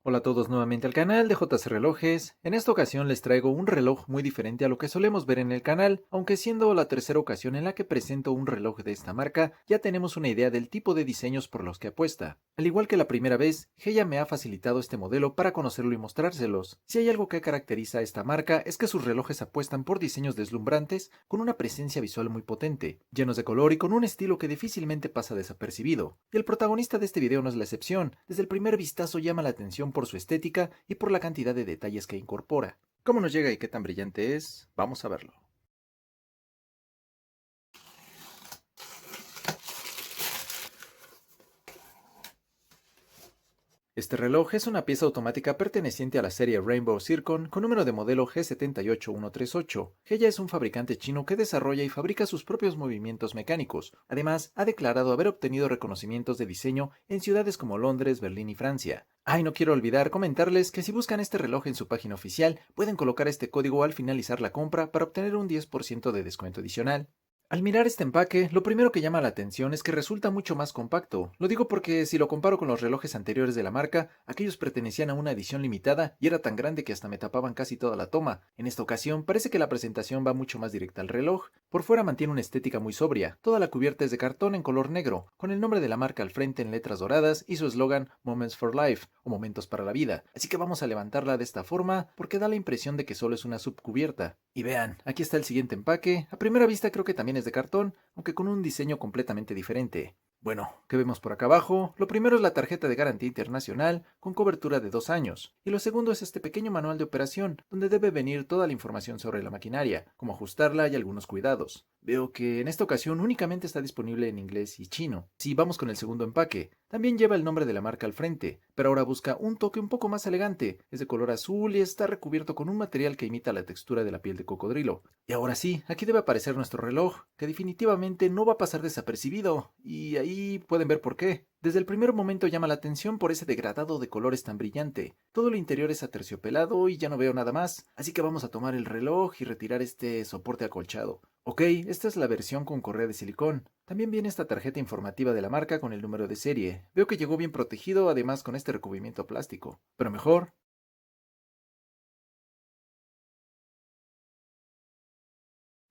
Hola a todos nuevamente al canal de JC Relojes. En esta ocasión les traigo un reloj muy diferente a lo que solemos ver en el canal, aunque siendo la tercera ocasión en la que presento un reloj de esta marca, ya tenemos una idea del tipo de diseños por los que apuesta. Al igual que la primera vez, Heya me ha facilitado este modelo para conocerlo y mostrárselos. Si hay algo que caracteriza a esta marca es que sus relojes apuestan por diseños deslumbrantes con una presencia visual muy potente, llenos de color y con un estilo que difícilmente pasa desapercibido. Y el protagonista de este video no es la excepción. Desde el primer vistazo llama la atención por su estética y por la cantidad de detalles que incorpora. ¿Cómo nos llega y qué tan brillante es? Vamos a verlo. Este reloj es una pieza automática perteneciente a la serie Rainbow Zircon con número de modelo G78138. Heya es un fabricante chino que desarrolla y fabrica sus propios movimientos mecánicos. Además, ha declarado haber obtenido reconocimientos de diseño en ciudades como Londres, Berlín y Francia. No quiero olvidar comentarles que si buscan este reloj en su página oficial, pueden colocar este código al finalizar la compra para obtener un 10% de descuento adicional. Al mirar este empaque, lo primero que llama la atención es que resulta mucho más compacto. Lo digo porque si lo comparo con los relojes anteriores de la marca, aquellos pertenecían a una edición limitada y era tan grande que hasta me tapaban casi toda la toma. En esta ocasión parece que la presentación va mucho más directa al reloj. Por fuera mantiene una estética muy sobria. Toda la cubierta es de cartón en color negro, con el nombre de la marca al frente en letras doradas y su eslogan Moments for Life, o Momentos para la Vida. Así que vamos a levantarla de esta forma porque da la impresión de que solo es una subcubierta. Y vean, aquí está el siguiente empaque. A primera vista creo que también es de cartón, aunque con un diseño completamente diferente. Bueno, ¿qué vemos por acá abajo? Lo primero es la tarjeta de garantía internacional con cobertura de 2 años, y lo segundo es este pequeño manual de operación, donde debe venir toda la información sobre la maquinaria, cómo ajustarla y algunos cuidados. Veo que en esta ocasión únicamente está disponible en inglés y chino. Si vamos con el segundo empaque, también lleva el nombre de la marca al frente, pero ahora busca un toque un poco más elegante, es de color azul y está recubierto con un material que imita la textura de la piel de cocodrilo. Y ahora sí, aquí debe aparecer nuestro reloj, que definitivamente no va a pasar desapercibido, y ahí pueden ver por qué. Desde el primer momento llama la atención por ese degradado de colores tan brillante. Todo el interior es aterciopelado y ya no veo nada más, así que vamos a tomar el reloj y retirar este soporte acolchado. Ok, esta es la versión con correa de silicón. También viene esta tarjeta informativa de la marca con el número de serie. Veo que llegó bien protegido, además con este recubrimiento plástico. Pero mejor,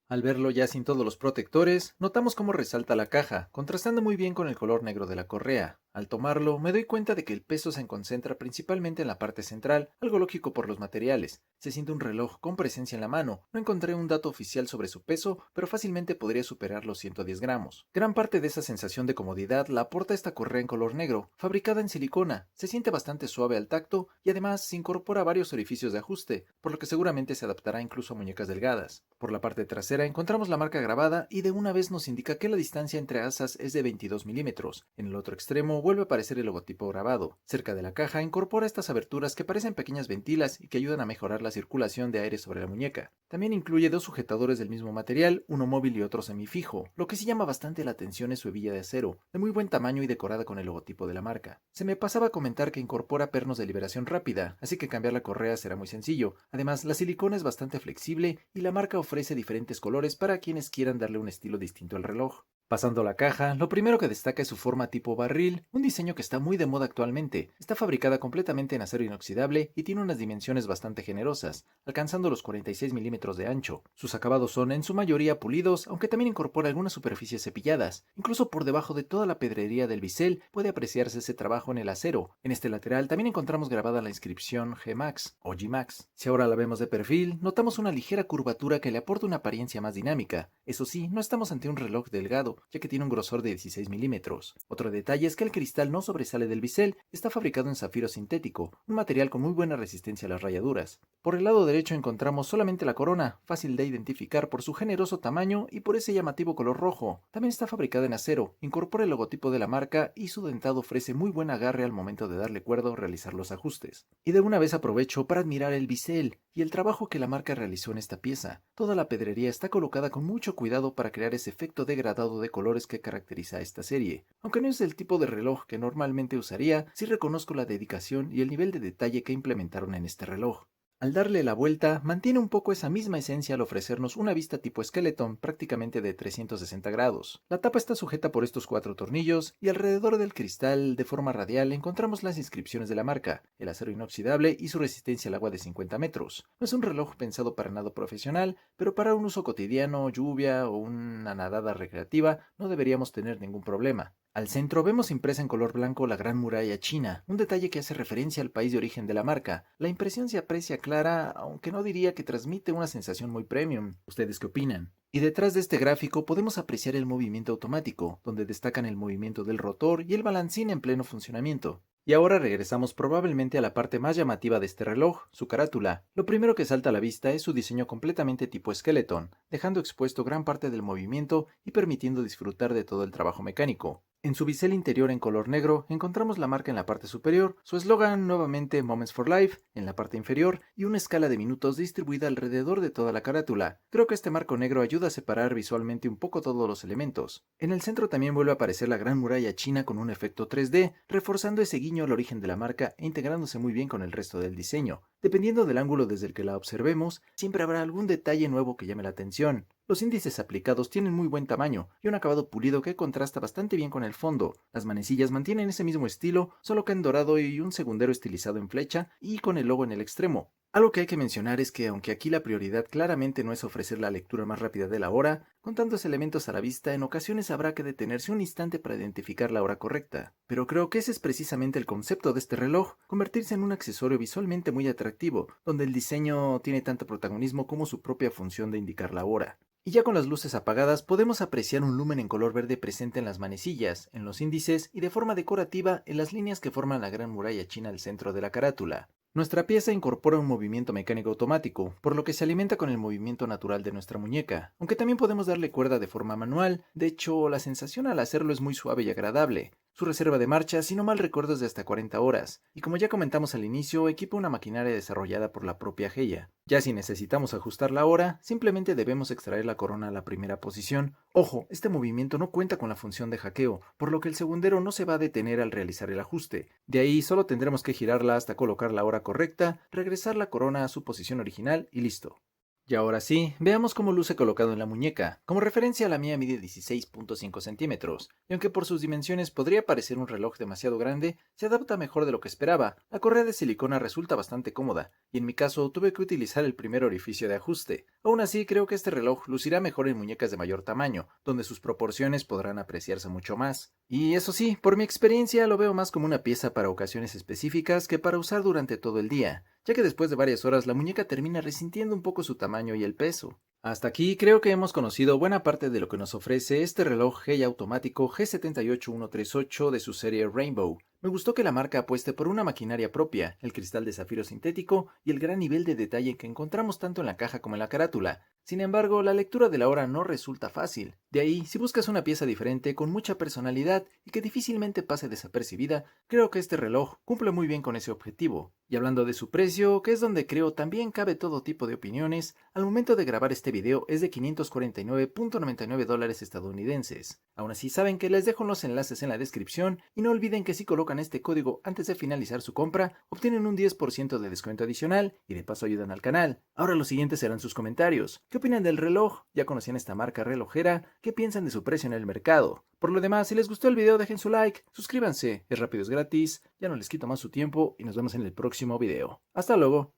al verlo ya sin todos los protectores, notamos cómo resalta la caja, contrastando muy bien con el color negro de la correa. Al tomarlo, me doy cuenta de que el peso se concentra principalmente en la parte central, algo lógico por los materiales. Se siente un reloj con presencia en la mano. No encontré un dato oficial sobre su peso, pero fácilmente podría superar los 110 gramos. Gran parte de esa sensación de comodidad la aporta esta correa en color negro, fabricada en silicona. Se siente bastante suave al tacto y además se incorpora varios orificios de ajuste, por lo que seguramente se adaptará incluso a muñecas delgadas. Por la parte trasera encontramos la marca grabada y de una vez nos indica que la distancia entre asas es de 22 milímetros. En el otro extremo vuelve a aparecer el logotipo grabado. Cerca de la caja incorpora estas aberturas que parecen pequeñas ventilas y que ayudan a mejorar la circulación de aire sobre la muñeca. También incluye dos sujetadores del mismo material, uno móvil y otro semifijo. Lo que sí llama bastante la atención es su hebilla de acero, de muy buen tamaño y decorada con el logotipo de la marca. Se me pasaba a comentar que incorpora pernos de liberación rápida, así que cambiar la correa será muy sencillo. Además, la silicona es bastante flexible y la marca ofrece diferentes colores para quienes quieran darle un estilo distinto al reloj. Pasando la caja, lo primero que destaca es su forma tipo barril, un diseño que está muy de moda actualmente. Está fabricada completamente en acero inoxidable y tiene unas dimensiones bastante generosas, alcanzando los 46 milímetros de ancho. Sus acabados son en su mayoría pulidos, aunque también incorpora algunas superficies cepilladas. Incluso por debajo de toda la pedrería del bisel puede apreciarse ese trabajo en el acero. En este lateral también encontramos grabada la inscripción G-Max o G-Max. Si ahora la vemos de perfil, notamos una ligera curvatura que le aporta una apariencia más dinámica. Eso sí, no estamos ante un reloj delgado, ya que tiene un grosor de 16 milímetros. Otro detalle es que el cristal no sobresale del bisel, está fabricado en zafiro sintético, un material con muy buena resistencia a las rayaduras. Por el lado derecho encontramos solamente la corona, fácil de identificar por su generoso tamaño y por ese llamativo color rojo. También está fabricada en acero, incorpora el logotipo de la marca y su dentado ofrece muy buen agarre al momento de darle cuerda o realizar los ajustes. Y de una vez aprovecho para admirar el bisel y el trabajo que la marca realizó en esta pieza. Toda la pedrería está colocada con mucho cuidado para crear ese efecto degradado de colores que caracteriza a esta serie. Aunque no es el tipo de reloj que normalmente usaría, sí reconozco la dedicación y el nivel de detalle que implementaron en este reloj. Al darle la vuelta, mantiene un poco esa misma esencia al ofrecernos una vista tipo Skeleton prácticamente de 360 grados. La tapa está sujeta por estos 4 tornillos y alrededor del cristal de forma radial encontramos las inscripciones de la marca, el acero inoxidable y su resistencia al agua de 50 metros. No es un reloj pensado para nada profesional, pero para un uso cotidiano, lluvia o una nadada recreativa no deberíamos tener ningún problema. Al centro vemos impresa en color blanco la Gran Muralla China, un detalle que hace referencia al país de origen de la marca. La impresión se aprecia clara, aunque no diría que transmite una sensación muy premium. ¿Ustedes qué opinan? Y detrás de este gráfico podemos apreciar el movimiento automático, donde destacan el movimiento del rotor y el balancín en pleno funcionamiento. Y ahora regresamos probablemente a la parte más llamativa de este reloj, su carátula. Lo primero que salta a la vista es su diseño completamente tipo Skeleton, dejando expuesto gran parte del movimiento y permitiendo disfrutar de todo el trabajo mecánico. En su bisel interior en color negro encontramos la marca en la parte superior, su eslogan nuevamente Moments for Life en la parte inferior y una escala de minutos distribuida alrededor de toda la carátula. Creo que este marco negro ayuda a separar visualmente un poco todos los elementos. En el centro también vuelve a aparecer la Gran Muralla China con un efecto 3D, reforzando ese guiño al origen de la marca e integrándose muy bien con el resto del diseño. Dependiendo del ángulo desde el que la observemos, siempre habrá algún detalle nuevo que llame la atención. Los índices aplicados tienen muy buen tamaño y un acabado pulido que contrasta bastante bien con el fondo. Las manecillas mantienen ese mismo estilo, solo que en dorado y un segundero estilizado en flecha y con el logo en el extremo. Algo que hay que mencionar es que aunque aquí la prioridad claramente no es ofrecer la lectura más rápida de la hora, con tantos elementos a la vista en ocasiones habrá que detenerse un instante para identificar la hora correcta. Pero creo que ese es precisamente el concepto de este reloj, convertirse en un accesorio visualmente muy atractivo, donde el diseño tiene tanto protagonismo como su propia función de indicar la hora. Y ya con las luces apagadas podemos apreciar un lumen en color verde presente en las manecillas, en los índices y de forma decorativa en las líneas que forman la Gran Muralla China al centro de la carátula. Nuestra pieza incorpora un movimiento mecánico automático, por lo que se alimenta con el movimiento natural de nuestra muñeca, aunque también podemos darle cuerda de forma manual. De hecho, la sensación al hacerlo es muy suave y agradable. Su reserva de marcha, si no mal recuerdo, es de hasta 40 horas, y como ya comentamos al inicio, equipa una maquinaria desarrollada por la propia Heya. Ya si necesitamos ajustar la hora, simplemente debemos extraer la corona a la primera posición. Ojo, este movimiento no cuenta con la función de hackeo, por lo que el segundero no se va a detener al realizar el ajuste. De ahí solo tendremos que girarla hasta colocar la hora correcta, regresar la corona a su posición original y listo. Y ahora sí, veamos cómo luce colocado en la muñeca. Como referencia, la mía mide 16.5 centímetros, y aunque por sus dimensiones podría parecer un reloj demasiado grande, se adapta mejor de lo que esperaba. La correa de silicona resulta bastante cómoda, y en mi caso tuve que utilizar el primer orificio de ajuste. Aún así, creo que este reloj lucirá mejor en muñecas de mayor tamaño, donde sus proporciones podrán apreciarse mucho más. Y eso sí, por mi experiencia lo veo más como una pieza para ocasiones específicas que para usar durante todo el día, ya que después de varias horas la muñeca termina resintiendo un poco su tamaño y el peso. Hasta aquí creo que hemos conocido buena parte de lo que nos ofrece este reloj Hey automático G78138 de su serie Rainbow. Me gustó que la marca apueste por una maquinaria propia, el cristal de zafiro sintético y el gran nivel de detalle que encontramos tanto en la caja como en la carátula. Sin embargo, la lectura de la hora no resulta fácil. De ahí, si buscas una pieza diferente con mucha personalidad y que difícilmente pase desapercibida, creo que este reloj cumple muy bien con ese objetivo. Y hablando de su precio, que es donde creo también cabe todo tipo de opiniones, al momento de grabar este video es de $549.99 estadounidenses. Aún así saben que les dejo los enlaces en la descripción y no olviden que si colocan este código antes de finalizar su compra, obtienen un 10% de descuento adicional y de paso ayudan al canal. Ahora los siguientes serán sus comentarios. ¿Qué opinan del reloj? ¿Ya conocían esta marca relojera? ¿Qué piensan de su precio en el mercado? Por lo demás, si les gustó el video dejen su like, suscríbanse, es rápido, es gratis, ya no les quito más su tiempo y nos vemos en el próximo video. Hasta luego.